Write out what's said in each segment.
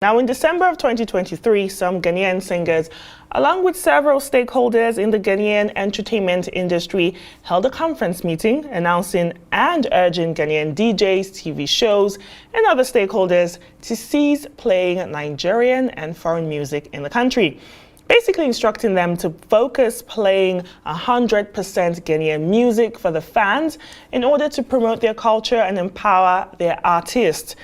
Now, in December of 2023, some Ghanaian singers, along with several stakeholders in the Ghanaian entertainment industry, held a conference meeting announcing and urging Ghanaian DJs, TV shows, and other stakeholders to cease playing Nigerian and foreign music in the country, basically instructing them to focus playing 100% Ghanaian music for the fans in order to promote their culture and empower their artists.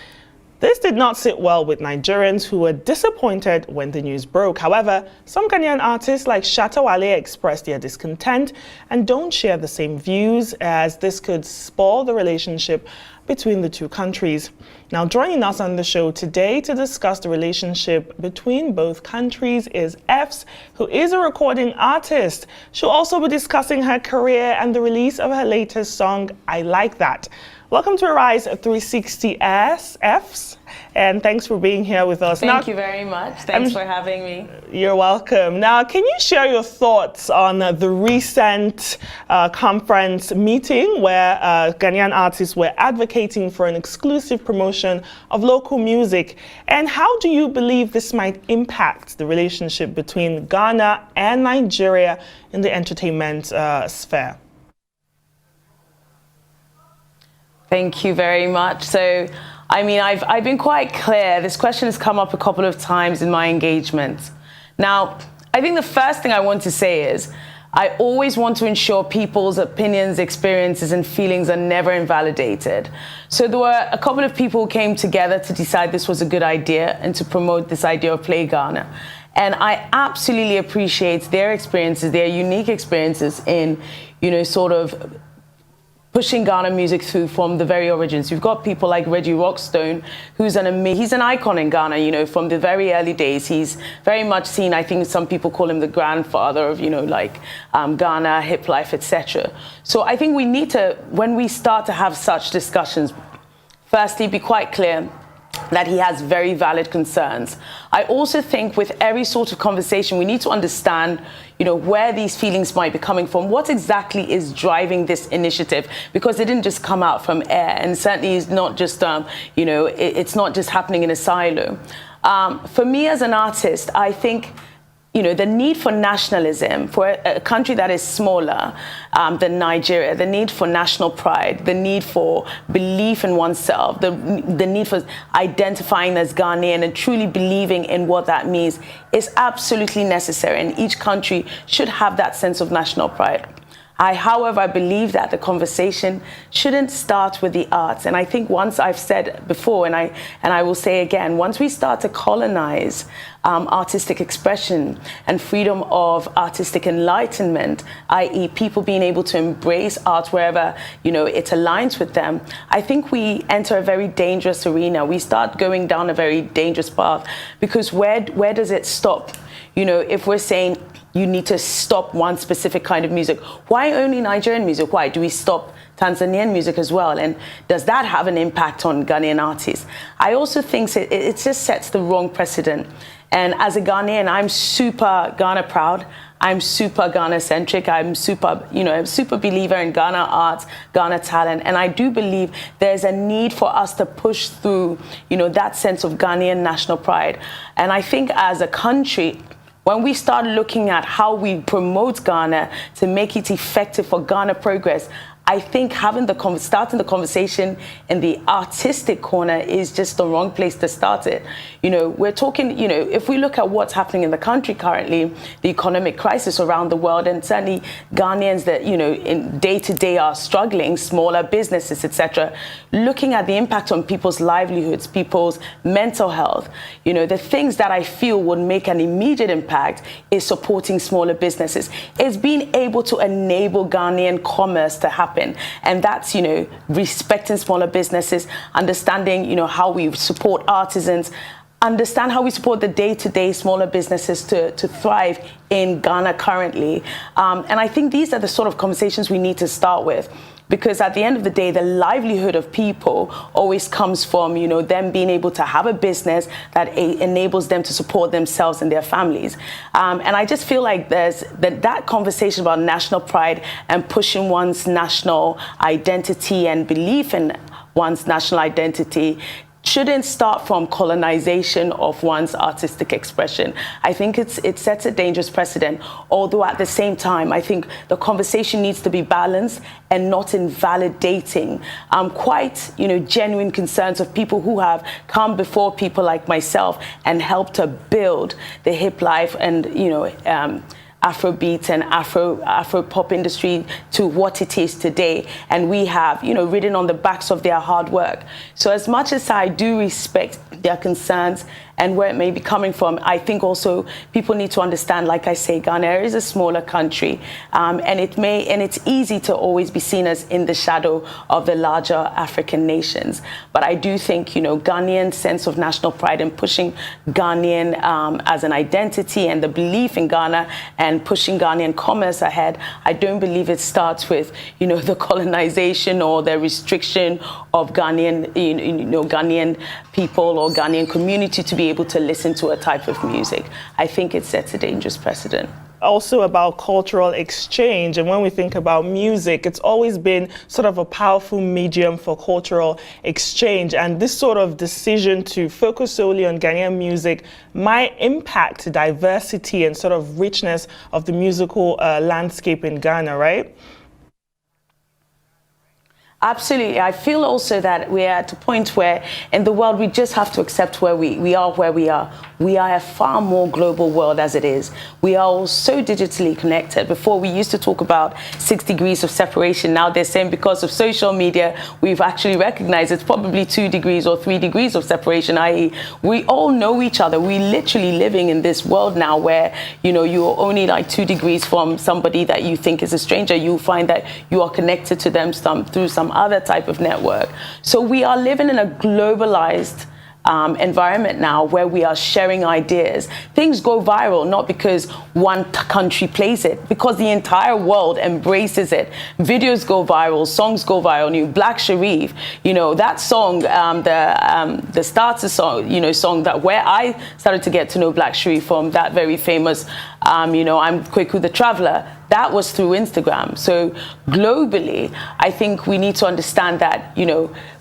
This did not sit well with Nigerians who were disappointed when the news broke. However, some Ghanaian artists like Shatta Wale expressed their discontent and don't share the same views, as this could spoil the relationship between the two countries. Now, joining us on the show today to discuss the relationship between both countries is Effs, who is a recording artist. She'll also be discussing her career and the release of her latest song, I Like That. Welcome to Arise 360 Effs, and thanks for being here with us. Thank you very much. Thanks for having me. You're welcome. Now, can you share your thoughts on the recent conference meeting where Ghanaian artists were advocating for an exclusive promotion of local music? And how do you believe this might impact the relationship between Ghana and Nigeria in the entertainment sphere? Thank you very much. So, I mean, I've been quite clear. This question has come up a couple of times in my engagements. Now, I think the first thing I want to say is I always want to ensure people's opinions, experiences, and feelings are never invalidated. So there were a couple of people who came together to decide this was a good idea and to promote this idea of Play Ghana. And I absolutely appreciate their experiences, their unique experiences in, sort of pushing Ghana music through from the very origins. You've got people like Reggie Rockstone, who's he's an icon in Ghana, from the very early days. He's very much seen, I think some people call him the grandfather of, Ghana, hip life, etc. So I think we need to, when we start to have such discussions, firstly, be quite clear that he has very valid concerns. I also think with every sort of conversation, we need to understand, where these feelings might be coming from. What exactly is driving this initiative? Because it didn't just come out from air, and certainly it's not just, it's not just happening in a silo. For me as an artist, I think, the need for nationalism for a country that is smaller than Nigeria, the need for national pride, the need for belief in oneself, the need for identifying as Ghanaian and truly believing in what that means is absolutely necessary. And each country should have that sense of national pride. However, believe that the conversation shouldn't start with the arts. And I think once I've said before, and I will say again, once we start to colonize artistic expression and freedom of artistic enlightenment, i.e. people being able to embrace art wherever, it aligns with them, I think we enter a very dangerous arena. We start going down a very dangerous path, because where does it stop? If we're saying you need to stop one specific kind of music, why only Nigerian music? Why do we stop Tanzanian music as well? And does that have an impact on Ghanaian artists? I also think it just sets the wrong precedent. And as a Ghanaian, I'm super Ghana proud. I'm super Ghana centric. I'm super believer in Ghana arts, Ghana talent. And I do believe there's a need for us to push through, that sense of Ghanaian national pride. And I think as a country, when we start looking at how we promote Ghana to make it effective for Ghana progress, I think starting the conversation in the artistic corner is just the wrong place to start it. We're talking, if we look at what's happening in the country currently, the economic crisis around the world, and certainly Ghanaians that, in day to day are struggling, smaller businesses, etc., looking at the impact on people's livelihoods, people's mental health, the things that I feel would make an immediate impact is supporting smaller businesses. It's being able to enable Ghanaian commerce to happen. And that's, respecting smaller businesses, understanding, how we support artisans, understand how we support the day-to-day smaller businesses to thrive in Ghana currently. And I think these are the sort of conversations we need to start with. Because at the end of the day, the livelihood of people always comes from, them being able to have a business that enables them to support themselves and their families. And I just feel like there's that conversation about national pride and pushing one's national identity and belief in one's national identity shouldn't start from colonization of one's artistic expression. I think it sets a dangerous precedent, although at the same time, I think the conversation needs to be balanced and not invalidating quite, genuine concerns of people who have come before people like myself and helped to build the hip life and, Afrobeat and Afro pop industry to what it is today, and we have ridden on the backs of their hard work. So as much as I do respect their concerns and where it may be coming from, I think also people need to understand, like I say, Ghana is a smaller country, and it's easy to always be seen as in the shadow of the larger African nations. But I do think, Ghanaian sense of national pride and pushing Ghanaian as an identity and the belief in Ghana and pushing Ghanaian commerce ahead, I don't believe it starts with, the colonization or the restriction of Ghanaian, Ghanaian people or Ghanaian community to be able to listen to a type of music. I think it sets a dangerous precedent. Also about cultural exchange, and when we think about music, it's always been sort of a powerful medium for cultural exchange, and this sort of decision to focus solely on Ghanaian music might impact diversity and sort of richness of the musical landscape in Ghana, right? Absolutely. I feel also that we're at a point where in the world we just have to accept where we are where we are. We are a far more global world as it is. We are all so digitally connected. Before we used to talk about 6 degrees of separation. Now they're saying because of social media, we've actually recognized it's probably 2 degrees or 3 degrees of separation, i.e. we all know each other. We're literally living in this world now where, you're only like 2 degrees from somebody that you think is a stranger. You'll find that you are connected to them through some other type of network. So we are living in a globalized environment now where we are sharing ideas. Things go viral not because one country plays it, because the entire world embraces it. Videos go viral, songs go viral. Black Sharif, that song, the starter song, song that where I started to get to know Black Sharif from, that very famous, I'm Kweku the Traveler. That was through Instagram. So globally, I think we need to understand that,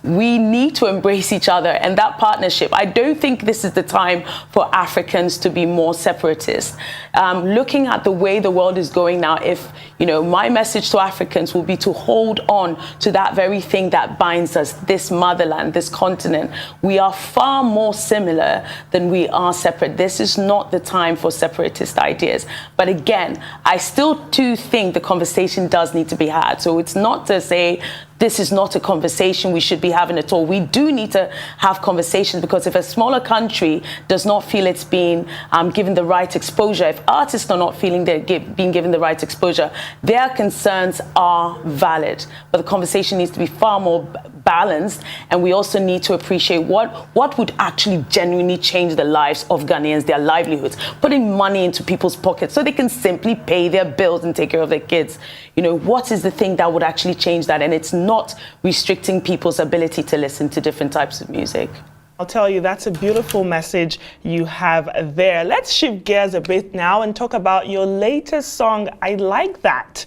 we need to embrace each other and that partnership. I don't think this is the time for Africans to be more separatist. Looking at the way the world is going now, if, my message to Africans will be to hold on to that very thing that binds us, this motherland, this continent. We are far more similar than we are separate. This is not the time for separatist ideas. But again, I still do think the conversation does need to be had. So it's not to say this is not a conversation we should be having at all. We do need to have conversations because if a smaller country does not feel it's being given the right exposure, if artists are not feeling they're being given the right exposure, their concerns are valid. But the conversation needs to be far more balanced, and we also need to appreciate what would actually genuinely change the lives of Ghanaians, their livelihoods, putting money into people's pockets so they can simply pay their bills and take care of their kids. What is the thing that would actually change that? And it's not restricting people's ability to listen to different types of music. I'll tell you, that's a beautiful message you have there. Let's shift gears a bit now and talk about your latest song, I Like That.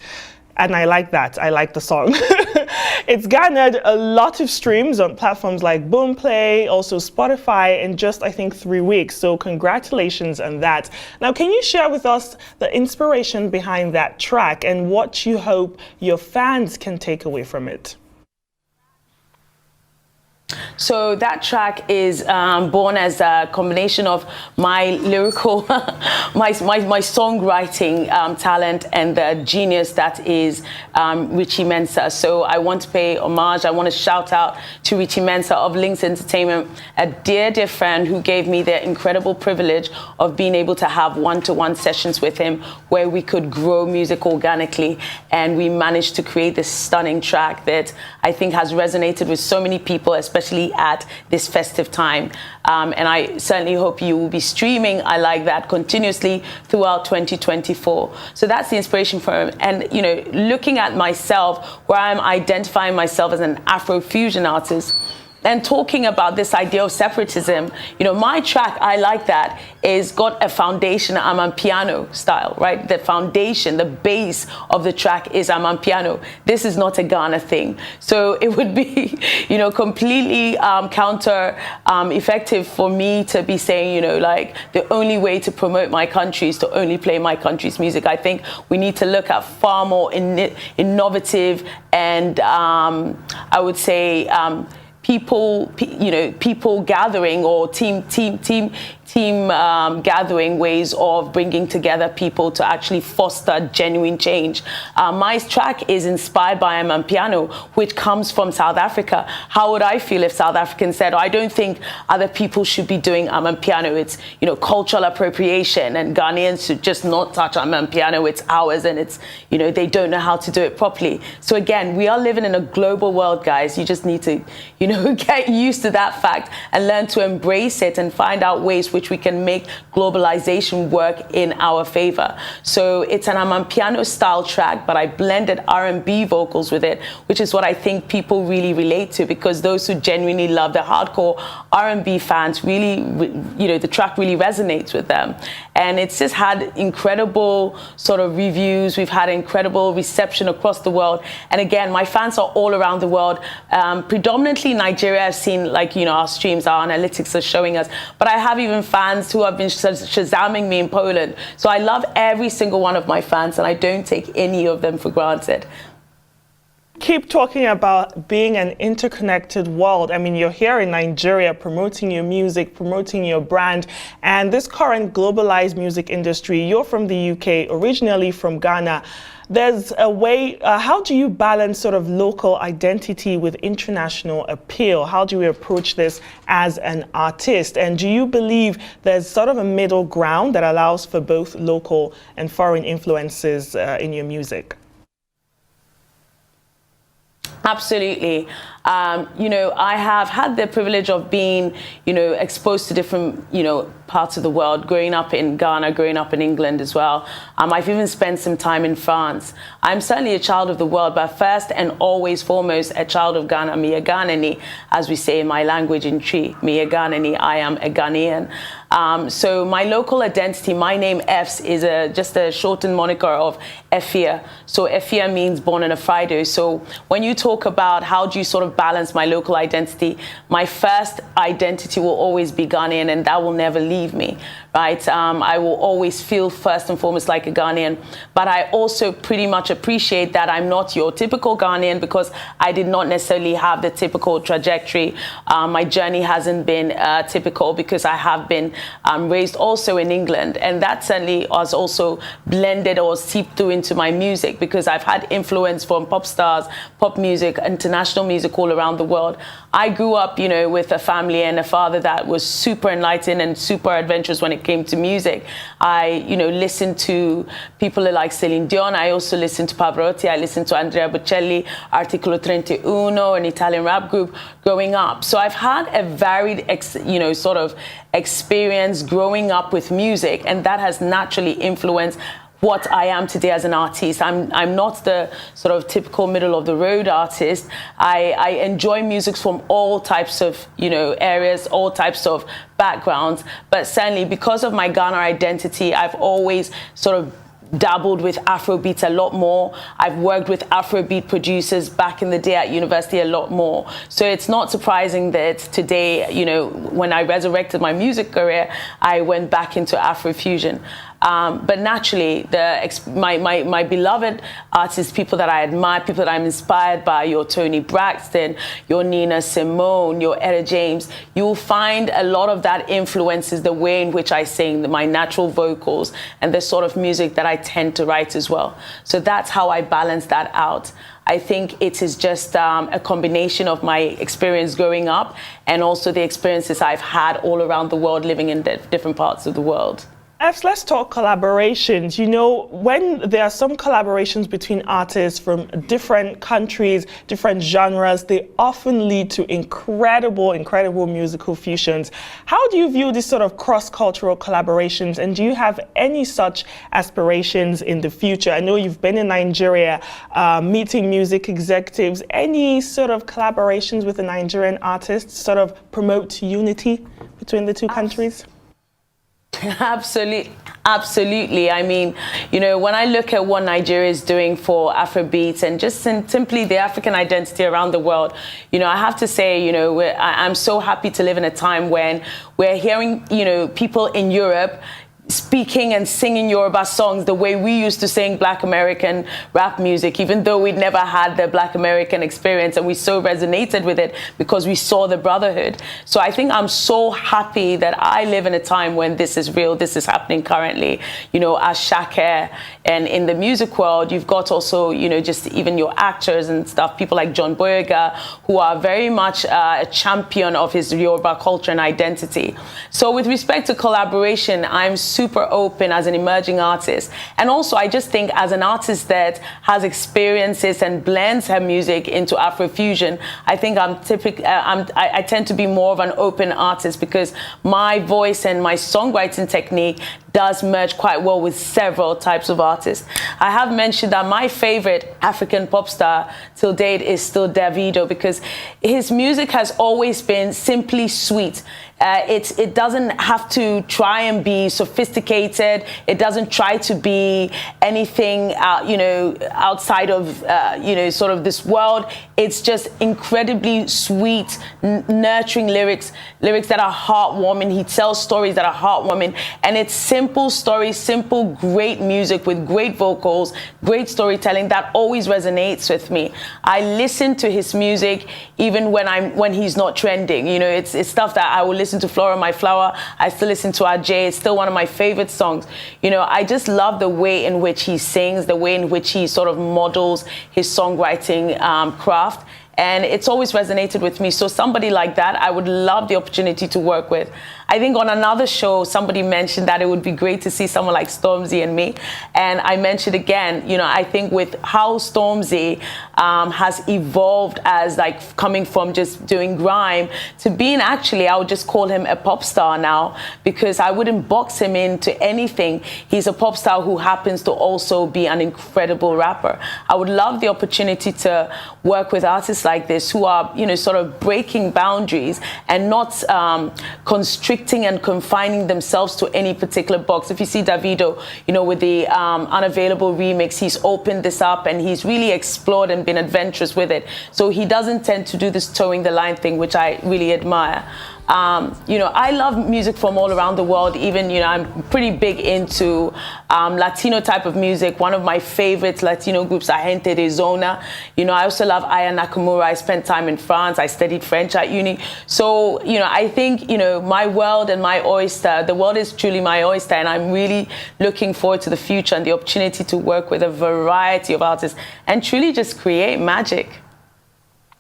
And I like that. I like the song. It's garnered a lot of streams on platforms like Boomplay, also Spotify, in just, I think, 3 weeks. So congratulations on that. Now, can you share with us the inspiration behind that track and what you hope your fans can take away from it? So that track is born as a combination of my lyrical, my songwriting talent and the genius that is Richie Mensah. So I want to pay homage. I want to shout out to Richie Mensah of Links Entertainment, a dear friend who gave me the incredible privilege of being able to have one-to-one sessions with him where we could grow music organically. And we managed to create this stunning track that I think has resonated with so many people, especially at this festive time. And I certainly hope you will be streaming I Like That continuously throughout 2024. So that's the inspiration for him. And, looking at myself, where I'm identifying myself as an Afro-fusion artist, and talking about this idea of separatism, you know, my track, I Like That, is got a foundation Amapiano style, right? The foundation, the base of the track is Amapiano. This is not a Ghana thing. So it would be, you know, completely counter effective for me to be saying, you know, like the only way to promote my country is to only play my country's music. I think we need to look at far more innovative and I would say people gathering or team gathering ways of bringing together people to actually foster genuine change. My track is inspired by Amapiano, which comes from South Africa. How would I feel if South Africans said, oh, I don't think other people should be doing Amapiano. It's, you know, cultural appropriation, and Ghanaians should just not touch Amapiano. It's ours, and it's, you know, they don't know how to do it properly. So again, we are living in a global world, guys. You just need to, you know, get used to that fact and learn to embrace it and find out ways which we can make globalization work in our favor. So it's an Amapiano style track, but I blended R&B vocals with it, which is what I think people really relate to, because those who genuinely love the hardcore R&B fans really, you know, the track really resonates with them. And it's just had incredible sort of reviews. We've had incredible reception across the world. And again, my fans are all around the world, predominantly Nigeria. I've seen, like, you know, our streams, our analytics are showing us, but I have even fans who have been shazamming me in Poland. So I love every single one of my fans, and I don't take any of them for granted. Keep talking about being an interconnected world. I mean, you're here in Nigeria promoting your music, promoting your brand, and this current globalized music industry. You're from the UK, originally from Ghana. There's a way, how do you balance sort of local identity with international appeal? How do you approach this as an artist? And do you believe there's sort of a middle ground that allows for both local and foreign influences in your music? Absolutely. You know, I have had the privilege of being, you know, exposed to different, you know, parts of the world, growing up in Ghana, growing up in England as well. I've even spent some time in France. I'm certainly a child of the world, but first and always foremost, a child of Ghana, Mia Ghanani, as we say in my language in Tree, Mia Ghanani, I am a Ghanaian. So my local identity, my name Effs, is just a shortened moniker of Effia. So Effia means born on a Friday. So when you talk about how do you sort of balance my local identity, my first identity will always be Ghanaian, and that will never leave me, right? I will always feel first and foremost like a Ghanaian, but I also pretty much appreciate that I'm not your typical Ghanaian, because I did not necessarily have the typical trajectory. My journey hasn't been typical, because I have been raised also in England, and that certainly has also blended or seeped through into my music, because I've had influence from pop stars, pop music, international music all around the world. I grew up, you know, with a family and a father that was super enlightened and super adventurous when it came to music. I, you know, listened to people like Celine Dion. I also listened to Pavarotti. I listened to Andrea Bocelli, Articolo 31, an Italian rap group growing up. So I've had a varied, you know, sort of experience growing up with music, and that has naturally influenced what I am today as an artist. I'm not the sort of typical middle of the road artist. I enjoy music from all types of, you know, areas, all types of backgrounds, but certainly because of my Ghana identity, I've always sort of dabbled with Afrobeat a lot more. I've worked with Afrobeat producers back in the day at university a lot more. So it's not surprising that today, you know, when I resurrected my music career, I went back into Afrofusion. But naturally, my beloved artists, people that I admire, people that I'm inspired by, your Toni Braxton, your Nina Simone, your Etta James, you will find a lot of that influences the way in which I sing, my natural vocals, and the sort of music that I tend to write as well. So that's how I balance that out. I think it is just a combination of my experience growing up and also the experiences I've had all around the world, living in different parts of the world. Effs, let's talk collaborations. You know, when there are some collaborations between artists from different countries, different genres, they often lead to incredible musical fusions. How do you view this sort of cross-cultural collaborations, and do you have any such aspirations in the future? I know you've been in Nigeria meeting music executives. Any sort of collaborations with the Nigerian artists sort of promote unity between the two countries? Absolutely. I mean, you know, when I look at what Nigeria is doing for Afrobeats and just simply the African identity around the world, you know, I have to say, you know, I'm so happy to live in a time when we're hearing, you know, people in Europe speaking and singing Yoruba songs the way we used to sing Black American rap music, even though we'd never had the Black American experience, and we so resonated with it because we saw the brotherhood. So I think I'm so happy that I live in a time when this is real, this is happening currently, you know, as Shaka. And in the music world, you've got also, you know, just even your actors and stuff, people like John Boyega, who are very much a champion of his Yoruba culture and identity. So with respect to collaboration, I'm super open as an emerging artist. And also, I just think as an artist that has experiences and blends her music into Afrofusion, I think I tend to be more of an open artist because my voice and my songwriting technique does merge quite well with several types of artists. I have mentioned that my favorite African pop star till date is still Davido because his music has always been simply sweet. It doesn't have to try and be sophisticated. It doesn't try to be anything, you know, outside of, you know, sort of this world. It's just incredibly sweet, nurturing lyrics that are heartwarming. He tells stories that are heartwarming, and it's simple stories, simple, great music with great vocals, great storytelling that always resonates with me. I listen to his music even when he's not trending. You know, it's stuff that I will listen to Flora My Flower. I still listen to Ajay. It's still one of my favorite songs. You know, I just love the way in which he sings, the way in which he sort of models his songwriting craft. And it's always resonated with me. So somebody like that, I would love the opportunity to work with. I think on another show, somebody mentioned that it would be great to see someone like Stormzy and me. And I mentioned again, you know, I think with how Stormzy has evolved as like coming from just doing grime to being actually, I would just call him a pop star now because I wouldn't box him into anything. He's a pop star who happens to also be an incredible rapper. I would love the opportunity to work with artists like this who are, you know, sort of breaking boundaries and not constricting and confining themselves to any particular box. If you see Davido, you know, with the Unavailable remix, he's opened this up and he's really explored and been adventurous with it. So he doesn't tend to do this towing the line thing, which I really admire. You know, I love music from all around the world. Even, you know, I'm pretty big into Latino type of music. One of my favorites Latino groups are Gente de Zona. You know, I also love Aya Nakamura. I spent time in France. I studied French at uni. So, you know, I think, you know, my world and my oyster, the world is truly my oyster. And I'm really looking forward to the future and the opportunity to work with a variety of artists and truly just create magic.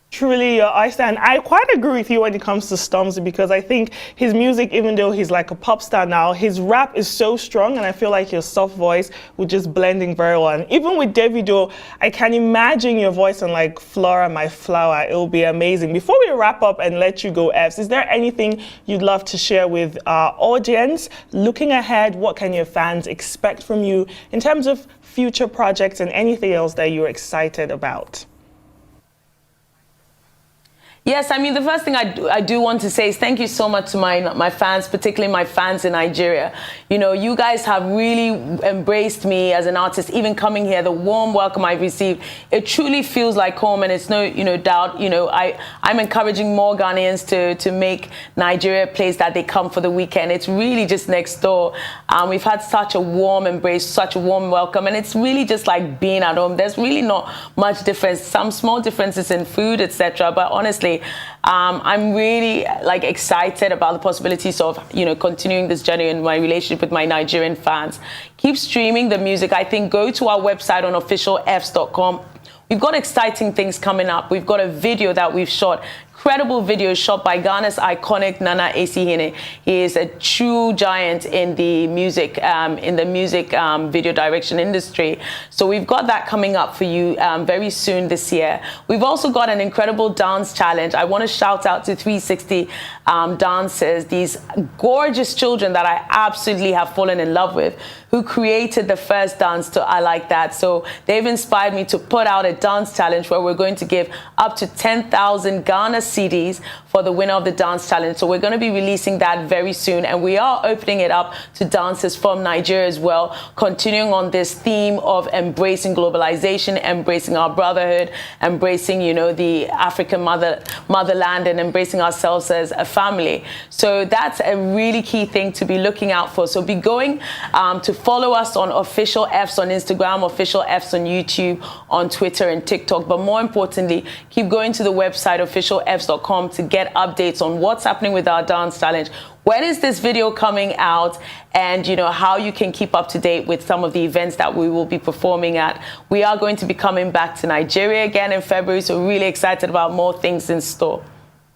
Truly, I stand. I quite agree with you when it comes to Stormzy because I think his music, even though he's like a pop star now, his rap is so strong, and I feel like your soft voice would just blending very well. And even with Davido, I can imagine your voice on like Flora My Flower. It will be amazing. Before we wrap up and let you go, Effs, is there anything you'd love to share with our audience? Looking ahead, what can your fans expect from you in terms of future projects and anything else that you're excited about? Yes, I mean, the first thing I do want to say is thank you so much to my fans, particularly my fans in Nigeria. You know, you guys have really embraced me as an artist, even coming here, the warm welcome I've received. It truly feels like home, and it's no, you know, doubt, you know, I'm encouraging more Ghanaians to make Nigeria a place that they come for the weekend. It's really just next door. We've had such a warm embrace, such a warm welcome, and it's really just like being at home. There's really not much difference, some small differences in food, etc. But honestly, I'm really like excited about the possibilities of, you know, continuing this journey in my relationship with my Nigerian fans. Keep streaming the music. I think go to our website on officialeffs.com. We've got exciting things coming up. We've got a video that we've shot incredible video shot by Ghana's iconic Nana Esihine. He is a true giant in the music video direction industry. So we've got that coming up for you very soon this year. We've also got an incredible dance challenge. I want to shout out to 360 dancers, these gorgeous children that I absolutely have fallen in love with, who created the first dance to I Like That. So they've inspired me to put out a dance challenge where we're going to give up to 10,000 Ghana cedis for the winner of the dance challenge. So we're going to be releasing that very soon, and we are opening it up to dancers from Nigeria as well, continuing on this theme of embracing globalization, embracing our brotherhood, embracing, you know, the African motherland, and embracing ourselves as a family. So that's a really key thing to be looking out for. So be going to follow us on official Effs on Instagram, official Effs on YouTube, on Twitter and TikTok. But more importantly, keep going to the website officialeffs.com to get updates on what's happening with our dance challenge. When is this video coming out? And, you know, how you can keep up to date with some of the events that we will be performing at. We are going to be coming back to Nigeria again in February, so really excited about more things in store.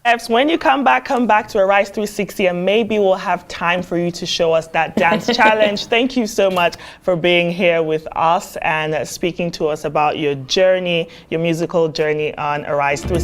Effs, when you come back to Arise 360, and maybe we'll have time for you to show us that dance challenge. Thank you so much for being here with us and speaking to us about your journey, your musical journey on Arise 360.